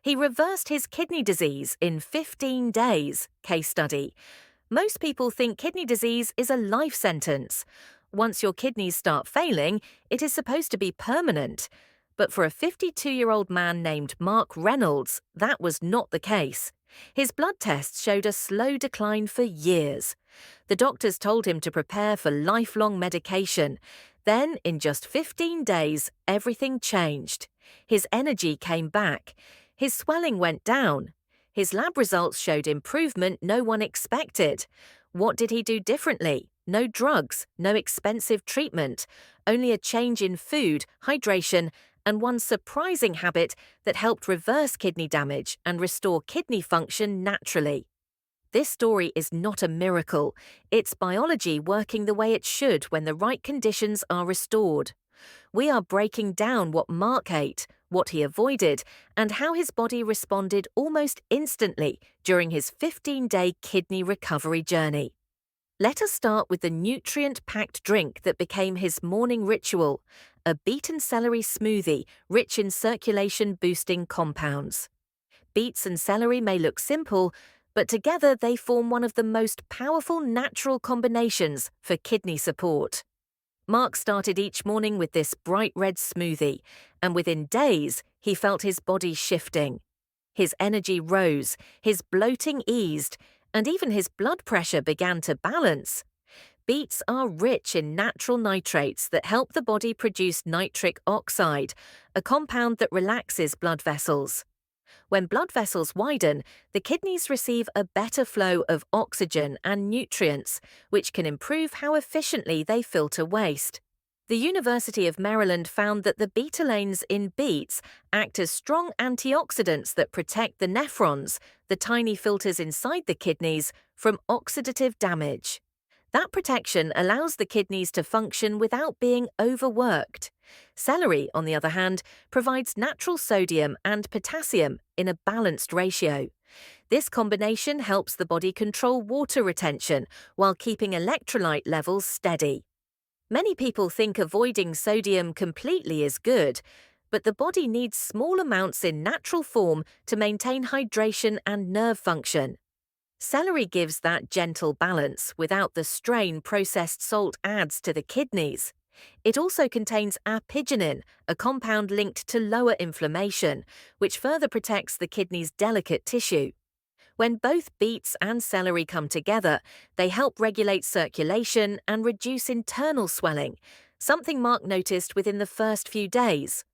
He reversed his kidney disease in 15 days, case study. Most people think kidney disease is a life sentence. Once your kidneys start failing, it is supposed to be permanent. But for a 52-year-old man named Mark Reynolds, that was not the case. His blood tests showed a slow decline for years. The doctors told him to prepare for lifelong medication. Then, in just 15 days, everything changed. His energy came back. His swelling went down. His lab results showed improvement no one expected. What did he do differently? No drugs, no expensive treatment, only a change in food, hydration, and one surprising habit that helped reverse kidney damage and restore kidney function naturally. This story is not a miracle. It's biology working the way it should when the right conditions are restored. We are breaking down what Mark ate, what he avoided, and how his body responded almost instantly during his 15-day kidney recovery journey. Let us start with the nutrient-packed drink that became his morning ritual, a beet and celery smoothie rich in circulation-boosting compounds. Beets and celery may look simple, but together they form one of the most powerful natural combinations for kidney support. Mark started each morning with this bright red smoothie, and within days, he felt his body shifting. His energy rose, his bloating eased, and even his blood pressure began to balance. Beets are rich in natural nitrates that help the body produce nitric oxide, a compound that relaxes blood vessels. When blood vessels widen, the kidneys receive a better flow of oxygen and nutrients, which can improve how efficiently they filter waste. The University of Maryland found that the betalains in beets act as strong antioxidants that protect the nephrons, the tiny filters inside the kidneys, from oxidative damage. That protection allows the kidneys to function without being overworked. Celery, on the other hand, provides natural sodium and potassium in a balanced ratio. This combination helps the body control water retention while keeping electrolyte levels steady. Many people think avoiding sodium completely is good, but the body needs small amounts in natural form to maintain hydration and nerve function. Celery gives that gentle balance without the strain processed salt adds to the kidneys. It also contains apigenin, a compound linked to lower inflammation, which further protects the kidney's delicate tissue. When both beets and celery come together, they help regulate circulation and reduce internal swelling, something Mark noticed within the first few days.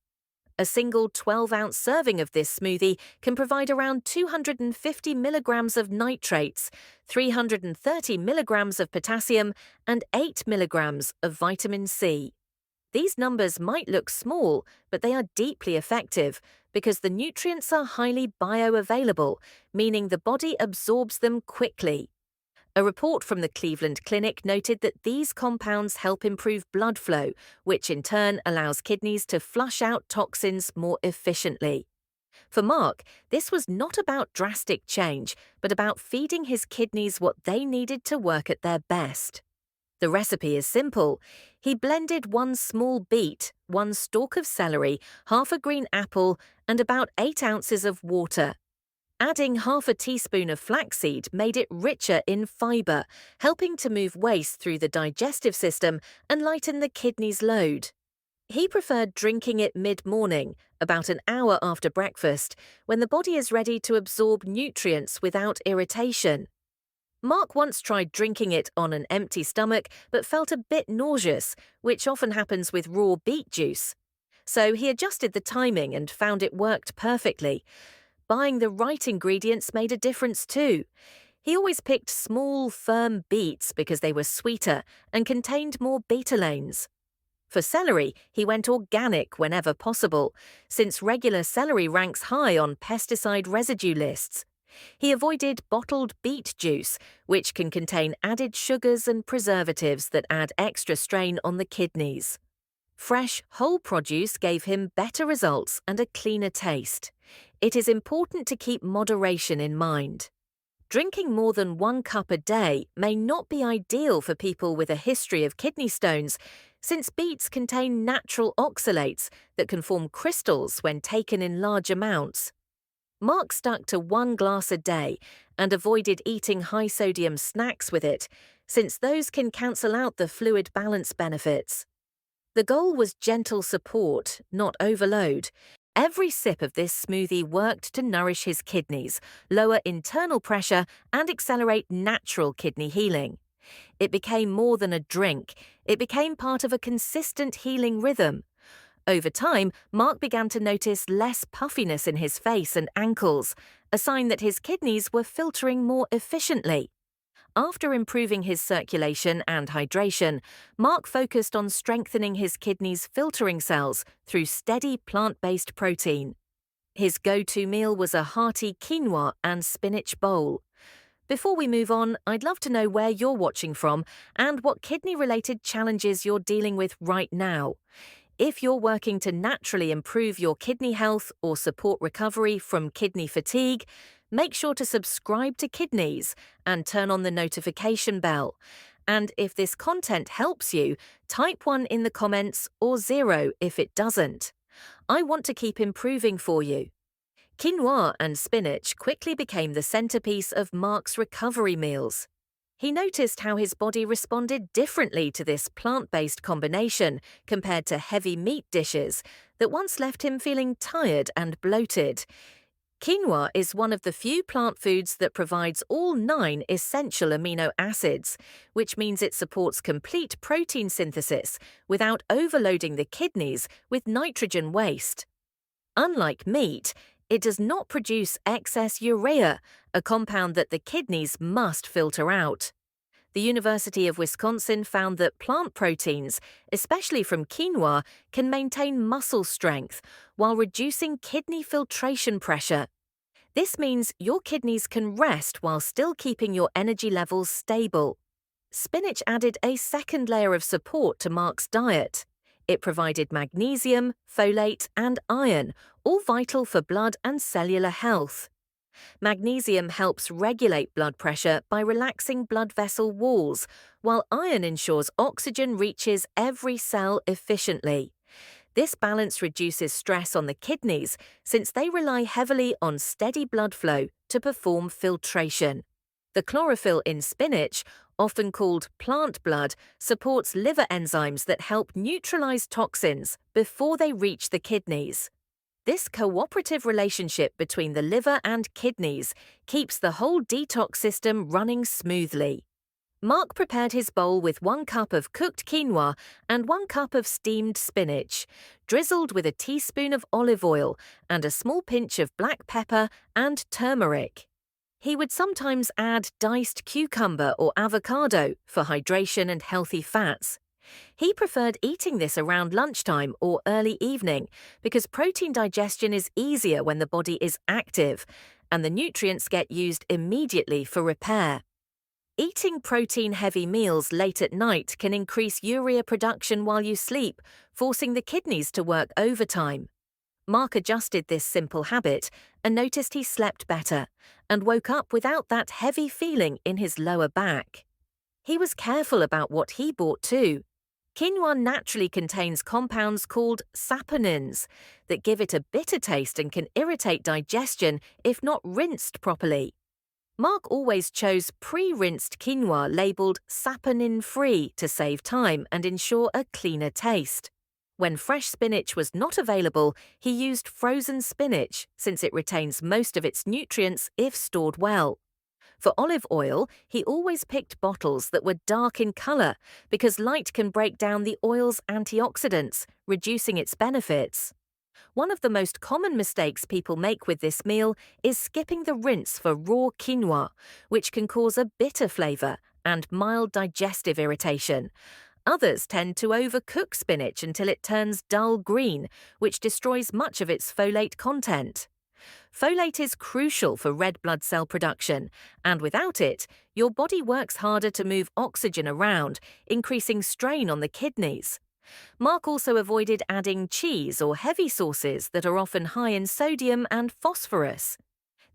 A single 12-ounce serving of this smoothie can provide around 250 milligrams of nitrates, 330 milligrams of potassium, and 8 milligrams of vitamin C. These numbers might look small, but they are deeply effective because the nutrients are highly bioavailable, meaning the body absorbs them quickly. A report from the Cleveland Clinic noted that these compounds help improve blood flow, which in turn allows kidneys to flush out toxins more efficiently. For Mark, this was not about drastic change, but about feeding his kidneys what they needed to work at their best. The recipe is simple. He blended 1 small beet, 1 stalk of celery, half a green apple, and about 8 ounces of water. Adding half a teaspoon of flaxseed made it richer in fiber, helping to move waste through the digestive system and lighten the kidney's load. He preferred drinking it mid-morning, about an hour after breakfast, when the body is ready to absorb nutrients without irritation. Mark once tried drinking it on an empty stomach but felt a bit nauseous, which often happens with raw beet juice. So he adjusted the timing and found it worked perfectly. Buying the right ingredients made a difference too. He always picked small, firm beets because they were sweeter and contained more betalains. For celery, he went organic whenever possible, since regular celery ranks high on pesticide residue lists. He avoided bottled beet juice, which can contain added sugars and preservatives that add extra strain on the kidneys. Fresh, whole produce gave him better results and a cleaner taste. It is important to keep moderation in mind. Drinking more than 1 cup a day may not be ideal for people with a history of kidney stones, since beets contain natural oxalates that can form crystals when taken in large amounts. Mark stuck to 1 glass a day and avoided eating high-sodium snacks with it, since those can cancel out the fluid balance benefits. The goal was gentle support, not overload. Every sip of this smoothie worked to nourish his kidneys, lower internal pressure, and accelerate natural kidney healing. It became more than a drink. It became part of a consistent healing rhythm. Over time, Mark began to notice less puffiness in his face and ankles, a sign that his kidneys were filtering more efficiently. After improving his circulation and hydration, Mark focused on strengthening his kidneys' filtering cells through steady plant-based protein. His go-to meal was a hearty quinoa and spinach bowl. Before we move on, I'd love to know where you're watching from and what kidney-related challenges you're dealing with right now. If you're working to naturally improve your kidney health or support recovery from kidney fatigue, make sure to subscribe to Kidnease and turn on the notification bell. And if this content helps you, type 1 in the comments or 0 if it doesn't. I want to keep improving for you. Quinoa and spinach quickly became the centerpiece of Mark's recovery meals. He noticed how his body responded differently to this plant-based combination compared to heavy meat dishes that once left him feeling tired and bloated. Quinoa is one of the few plant foods that provides all 9 essential amino acids, which means it supports complete protein synthesis without overloading the kidneys with nitrogen waste. Unlike meat, it does not produce excess urea, a compound that the kidneys must filter out. The University of Wisconsin found that plant proteins, especially from quinoa, can maintain muscle strength while reducing kidney filtration pressure. This means your kidneys can rest while still keeping your energy levels stable. Spinach added a second layer of support to Mark's diet. It provided magnesium, folate, and iron, all vital for blood and cellular health. Magnesium helps regulate blood pressure by relaxing blood vessel walls, while iron ensures oxygen reaches every cell efficiently. This balance reduces stress on the kidneys since they rely heavily on steady blood flow to perform filtration. The chlorophyll in spinach, often called plant blood, supports liver enzymes that help neutralize toxins before they reach the kidneys. This cooperative relationship between the liver and kidneys keeps the whole detox system running smoothly. Mark prepared his bowl with 1 cup of cooked quinoa and 1 cup of steamed spinach, drizzled with a teaspoon of olive oil and a small pinch of black pepper and turmeric. He would sometimes add diced cucumber or avocado for hydration and healthy fats. He preferred eating this around lunchtime or early evening because protein digestion is easier when the body is active and the nutrients get used immediately for repair. Eating protein-heavy meals late at night can increase urea production while you sleep, forcing the kidneys to work overtime. Mark adjusted this simple habit and noticed he slept better and woke up without that heavy feeling in his lower back. He was careful about what he bought too. Quinoa naturally contains compounds called saponins that give it a bitter taste and can irritate digestion if not rinsed properly. Mark always chose pre-rinsed quinoa labeled saponin-free to save time and ensure a cleaner taste. When fresh spinach was not available, he used frozen spinach since it retains most of its nutrients if stored well. For olive oil, he always picked bottles that were dark in color because light can break down the oil's antioxidants, reducing its benefits. One of the most common mistakes people make with this meal is skipping the rinse for raw quinoa, which can cause a bitter flavor and mild digestive irritation. Others tend to overcook spinach until it turns dull green, which destroys much of its folate content. Folate is crucial for red blood cell production, and without it, your body works harder to move oxygen around, increasing strain on the kidneys. Mark also avoided adding cheese or heavy sauces that are often high in sodium and phosphorus.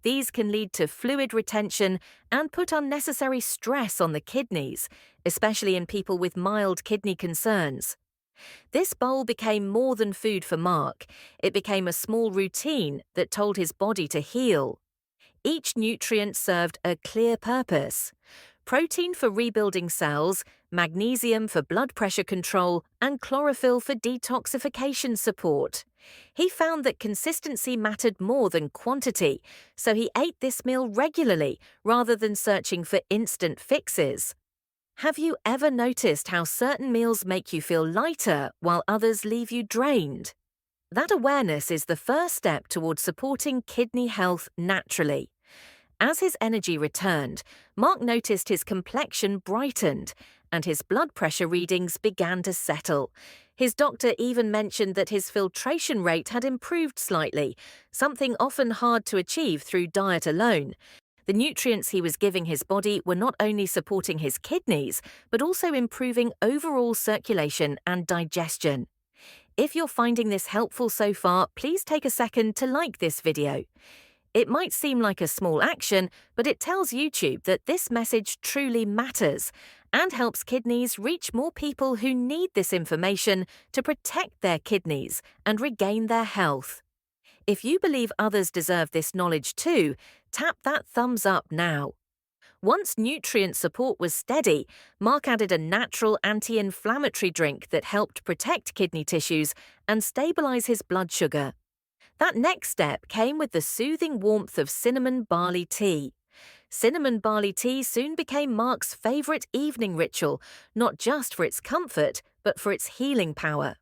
These can lead to fluid retention and put unnecessary stress on the kidneys, especially in people with mild kidney concerns. This bowl became more than food for Mark. It became a small routine that told his body to heal. Each nutrient served a clear purpose: protein for rebuilding cells, magnesium for blood pressure control, and chlorophyll for detoxification support. He found that consistency mattered more than quantity, so he ate this meal regularly rather than searching for instant fixes. Have you ever noticed how certain meals make you feel lighter while others leave you drained? That awareness is the first step towards supporting kidney health naturally. As his energy returned, Mark noticed his complexion brightened and his blood pressure readings began to settle. His doctor even mentioned that his filtration rate had improved slightly, something often hard to achieve through diet alone. The nutrients he was giving his body were not only supporting his kidneys, but also improving overall circulation and digestion. If you're finding this helpful so far, please take a second to like this video. It might seem like a small action, but it tells YouTube that this message truly matters and helps Kidnease reach more people who need this information to protect their kidneys and regain their health. If you believe others deserve this knowledge too, tap that thumbs up now. Once nutrient support was steady, Mark added a natural anti-inflammatory drink that helped protect kidney tissues and stabilize his blood sugar. That next step came with the soothing warmth of cinnamon barley tea. Cinnamon barley tea soon became Mark's favorite evening ritual, not just for its comfort, but for its healing power.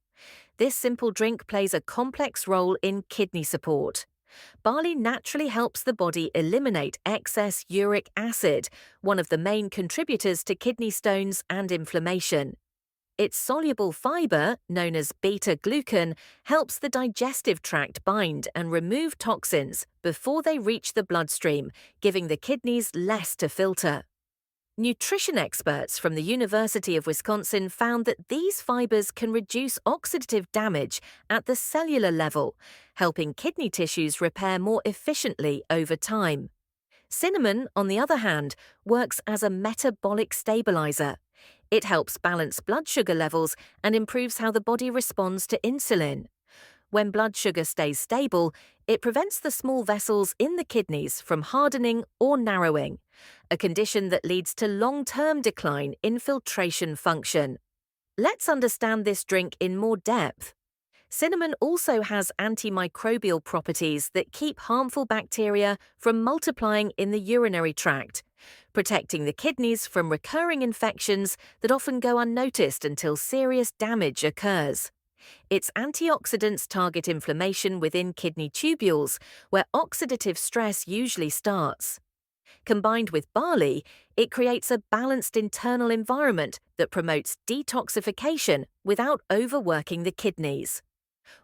This simple drink plays a complex role in kidney support. Barley naturally helps the body eliminate excess uric acid, one of the main contributors to kidney stones and inflammation. Its soluble fiber, known as beta-glucan, helps the digestive tract bind and remove toxins before they reach the bloodstream, giving the kidneys less to filter. Nutrition experts from the University of Wisconsin found that these fibers can reduce oxidative damage at the cellular level, helping kidney tissues repair more efficiently over time. Cinnamon, on the other hand, works as a metabolic stabilizer. It helps balance blood sugar levels and improves how the body responds to insulin. When blood sugar stays stable, it prevents the small vessels in the kidneys from hardening or narrowing, a condition that leads to long-term decline in filtration function. Let's understand this drink in more depth. Cinnamon also has antimicrobial properties that keep harmful bacteria from multiplying in the urinary tract, protecting the kidneys from recurring infections that often go unnoticed until serious damage occurs. Its antioxidants target inflammation within kidney tubules, where oxidative stress usually starts. Combined with barley, it creates a balanced internal environment that promotes detoxification without overworking the kidneys.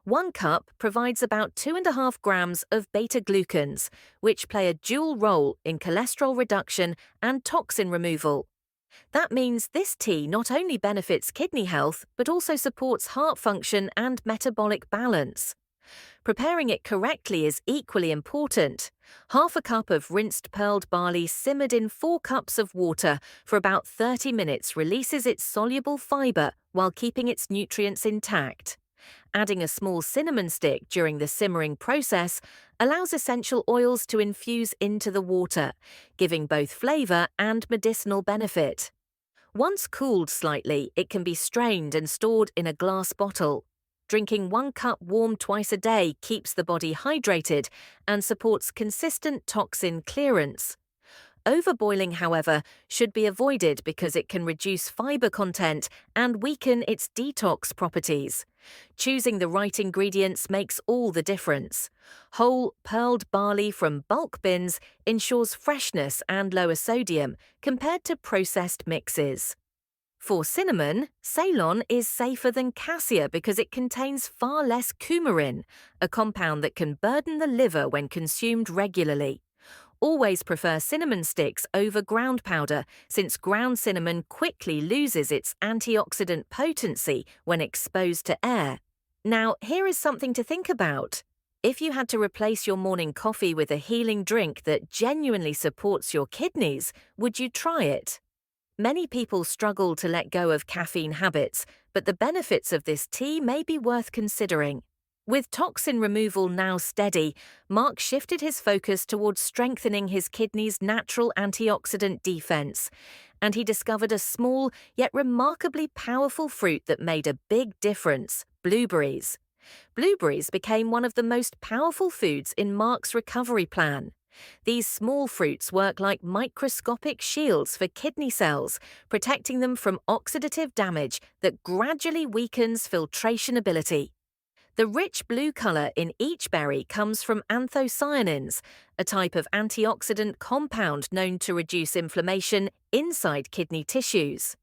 1 cup provides about 2.5 grams of beta-glucans, which play a dual role in cholesterol reduction and toxin removal. That means this tea not only benefits kidney health, but also supports heart function and metabolic balance. Preparing it correctly is equally important. 1/2 cup of rinsed pearled barley simmered in 4 cups of water for about 30 minutes releases its soluble fiber while keeping its nutrients intact. Adding a small cinnamon stick during the simmering process allows essential oils to infuse into the water, giving both flavor and medicinal benefit. Once cooled slightly, it can be strained and stored in a glass bottle. Drinking 1 cup warm twice a day keeps the body hydrated and supports consistent toxin clearance. Overboiling, however, should be avoided because it can reduce fiber content and weaken its detox properties. Choosing the right ingredients makes all the difference. Whole pearled barley from bulk bins ensures freshness and lower sodium compared to processed mixes. For cinnamon, Ceylon is safer than cassia because it contains far less coumarin, a compound that can burden the liver when consumed regularly. Always prefer cinnamon sticks over ground powder, since ground cinnamon quickly loses its antioxidant potency when exposed to air. Now, here is something to think about. If you had to replace your morning coffee with a healing drink that genuinely supports your kidneys, would you try it? Many people struggle to let go of caffeine habits, but the benefits of this tea may be worth considering. With toxin removal now steady, Mark shifted his focus towards strengthening his kidneys' natural antioxidant defense, and he discovered a small yet remarkably powerful fruit that made a big difference: blueberries. Blueberries became one of the most powerful foods in Mark's recovery plan. These small fruits work like microscopic shields for kidney cells, protecting them from oxidative damage that gradually weakens filtration ability. The rich blue color in each berry comes from anthocyanins, a type of antioxidant compound known to reduce inflammation inside kidney tissues.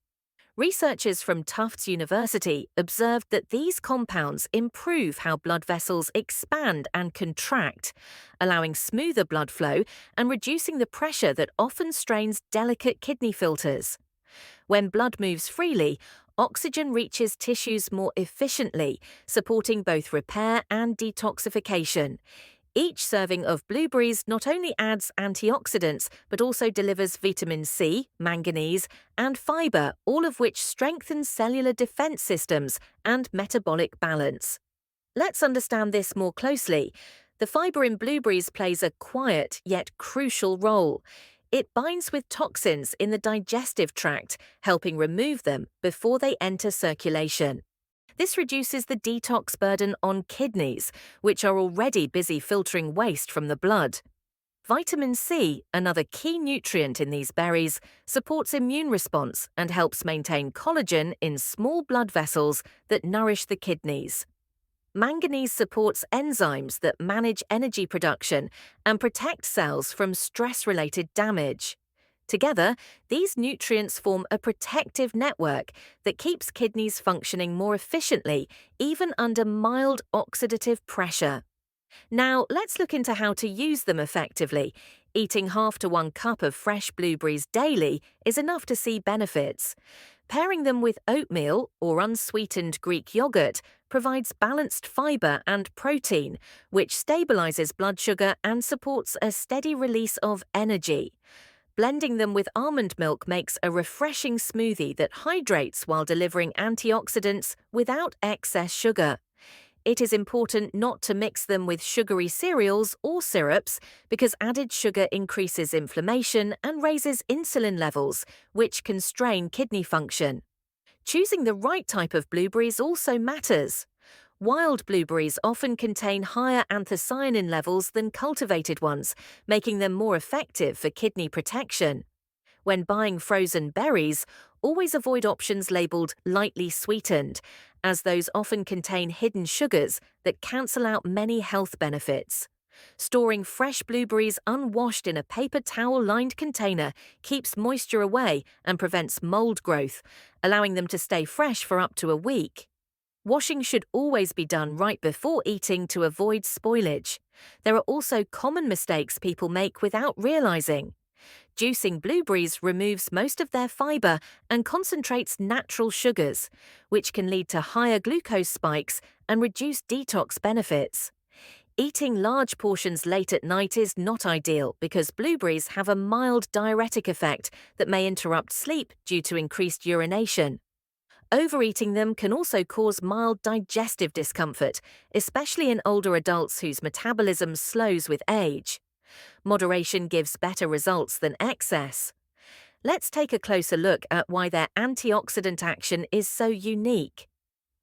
Researchers from Tufts University observed that these compounds improve how blood vessels expand and contract, allowing smoother blood flow and reducing the pressure that often strains delicate kidney filters. When blood moves freely, oxygen reaches tissues more efficiently, supporting both repair and detoxification. Each serving of blueberries not only adds antioxidants, but also delivers vitamin C, manganese, and fiber, all of which strengthens cellular defense systems and metabolic balance. Let's understand this more closely. The fiber in blueberries plays a quiet yet crucial role. It binds with toxins in the digestive tract, helping remove them before they enter circulation. This reduces the detox burden on kidneys, which are already busy filtering waste from the blood. Vitamin C, another key nutrient in these berries, supports immune response and helps maintain collagen in small blood vessels that nourish the kidneys. Manganese supports enzymes that manage energy production and protect cells from stress-related damage. Together, these nutrients form a protective network that keeps kidneys functioning more efficiently, even under mild oxidative pressure. Now, let's look into how to use them effectively. Eating 1/2 to 1 cup of fresh blueberries daily is enough to see benefits. Pairing them with oatmeal or unsweetened Greek yogurt provides balanced fiber and protein, which stabilizes blood sugar and supports a steady release of energy. Blending them with almond milk makes a refreshing smoothie that hydrates while delivering antioxidants without excess sugar. It is important not to mix them with sugary cereals or syrups because added sugar increases inflammation and raises insulin levels, which can strain kidney function. Choosing the right type of blueberries also matters. Wild blueberries often contain higher anthocyanin levels than cultivated ones, making them more effective for kidney protection. When buying frozen berries, always avoid options labeled lightly sweetened, as those often contain hidden sugars that cancel out many health benefits. Storing fresh blueberries unwashed in a paper towel-lined container keeps moisture away and prevents mold growth, allowing them to stay fresh for up to a week. Washing should always be done right before eating to avoid spoilage. There are also common mistakes people make without realizing. Juicing blueberries removes most of their fiber and concentrates natural sugars, which can lead to higher glucose spikes and reduce detox benefits. Eating large portions late at night is not ideal because blueberries have a mild diuretic effect that may interrupt sleep due to increased urination. Overeating them can also cause mild digestive discomfort, especially in older adults whose metabolism slows with age. Moderation gives better results than excess. Let's take a closer look at why their antioxidant action is so unique.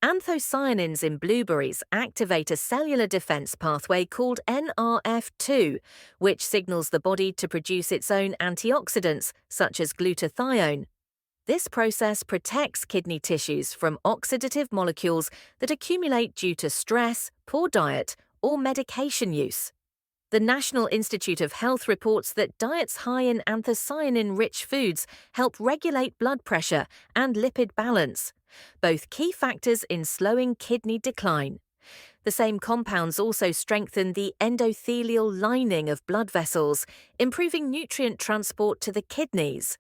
Anthocyanins in blueberries activate a cellular defense pathway called NRF2, which signals the body to produce its own antioxidants, such as glutathione. This process protects kidney tissues from oxidative molecules that accumulate due to stress, poor diet, or medication use. The National Institute of Health reports that diets high in anthocyanin-rich foods help regulate blood pressure and lipid balance, both key factors in slowing kidney decline. The same compounds also strengthen the endothelial lining of blood vessels, improving nutrient transport to the kidneys.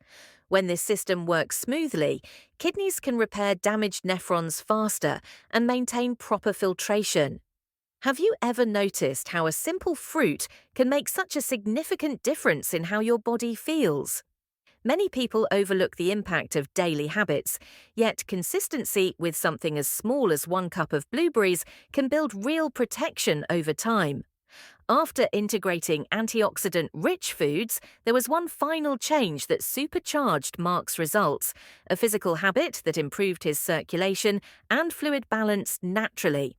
When this system works smoothly, kidneys can repair damaged nephrons faster and maintain proper filtration. Have you ever noticed how a simple fruit can make such a significant difference in how your body feels? Many people overlook the impact of daily habits, yet consistency with something as small as 1 cup of blueberries can build real protection over time. After integrating antioxidant-rich foods, there was one final change that supercharged Mark's results, a physical habit that improved his circulation and fluid balance naturally.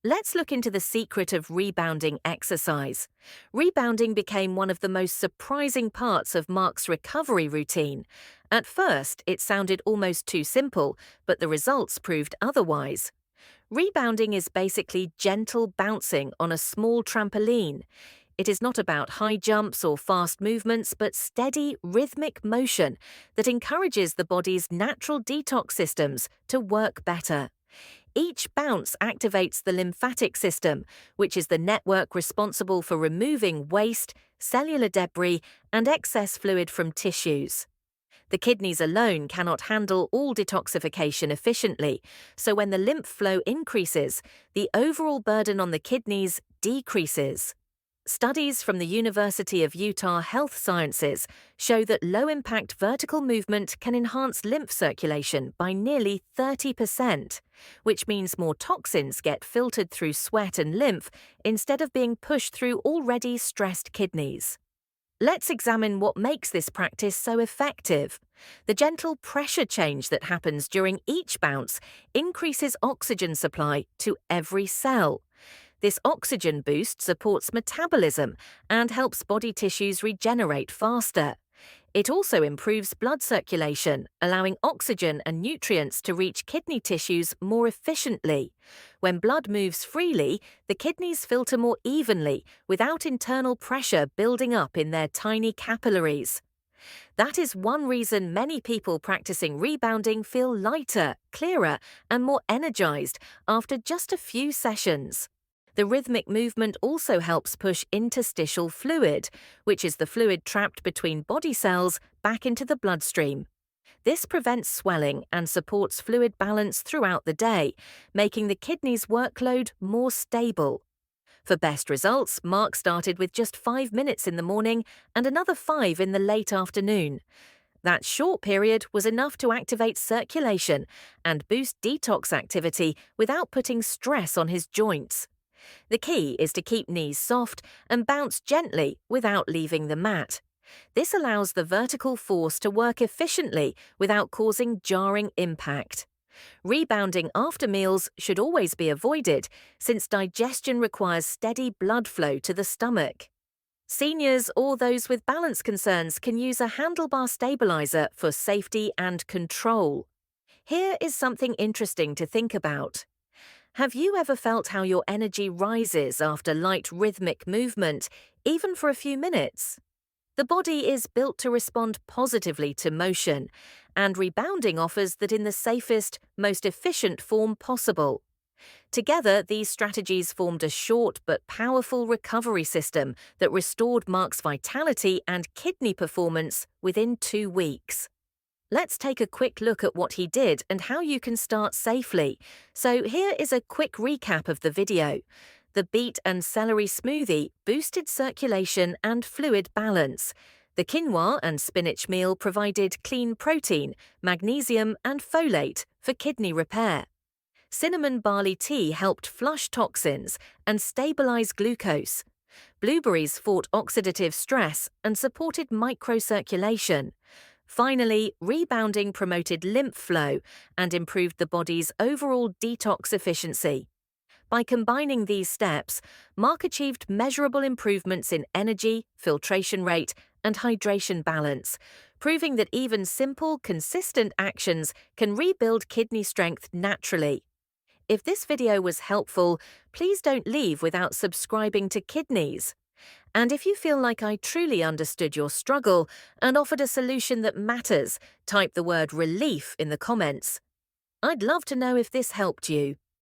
Let's look into the secret of rebounding exercise. Rebounding became one of the most surprising parts of Mark's recovery routine. At first, it sounded almost too simple, but the results proved otherwise. Rebounding is basically gentle bouncing on a small trampoline. It is not about high jumps or fast movements, but steady, rhythmic motion that encourages the body's natural detox systems to work better. Each bounce activates the lymphatic system, which is the network responsible for removing waste, cellular debris, and excess fluid from tissues. The kidneys alone cannot handle all detoxification efficiently, so when the lymph flow increases, the overall burden on the kidneys decreases. Studies from the University of Utah Health Sciences show that low-impact vertical movement can enhance lymph circulation by nearly 30%, which means more toxins get filtered through sweat and lymph instead of being pushed through already stressed kidneys. Let's examine what makes this practice so effective. The gentle pressure change that happens during each bounce increases oxygen supply to every cell. This oxygen boost supports metabolism and helps body tissues regenerate faster. It also improves blood circulation, allowing oxygen and nutrients to reach kidney tissues more efficiently. When blood moves freely, the kidneys filter more evenly without internal pressure building up in their tiny capillaries. That is one reason many people practicing rebounding feel lighter, clearer, and more energized after just a few sessions. The rhythmic movement also helps push interstitial fluid, which is the fluid trapped between body cells, back into the bloodstream. This prevents swelling and supports fluid balance throughout the day, making the kidneys' workload more stable. For best results, Mark started with just 5 minutes in the morning and another 5 in the late afternoon. That short period was enough to activate circulation and boost detox activity without putting stress on his joints. The key is to keep knees soft and bounce gently without leaving the mat. This allows the vertical force to work efficiently without causing jarring impact. Rebounding after meals should always be avoided, since digestion requires steady blood flow to the stomach. Seniors or those with balance concerns can use a handlebar stabilizer for safety and control. Here is something interesting to think about. Have you ever felt how your energy rises after light rhythmic movement, even for a few minutes? The body is built to respond positively to motion, and rebounding offers that in the safest, most efficient form possible. Together, these strategies formed a short but powerful recovery system that restored Mark's vitality and kidney performance within 2 weeks. Let's take a quick look at what he did and how you can start safely. So here is a quick recap of the video. The beet and celery smoothie boosted circulation and fluid balance. The quinoa and spinach meal provided clean protein, magnesium and folate for kidney repair. Cinnamon barley tea helped flush toxins and stabilize glucose. Blueberries fought oxidative stress and supported microcirculation. Finally, rebounding promoted lymph flow and improved the body's overall detox efficiency. By combining these steps, Mark achieved measurable improvements in energy, filtration rate, and hydration balance, proving that even simple, consistent actions can rebuild kidney strength naturally. If this video was helpful, please don't leave without subscribing to Kidnease. And if you feel like I truly understood your struggle and offered a solution that matters, type the word relief in the comments. I'd love to know if this helped you.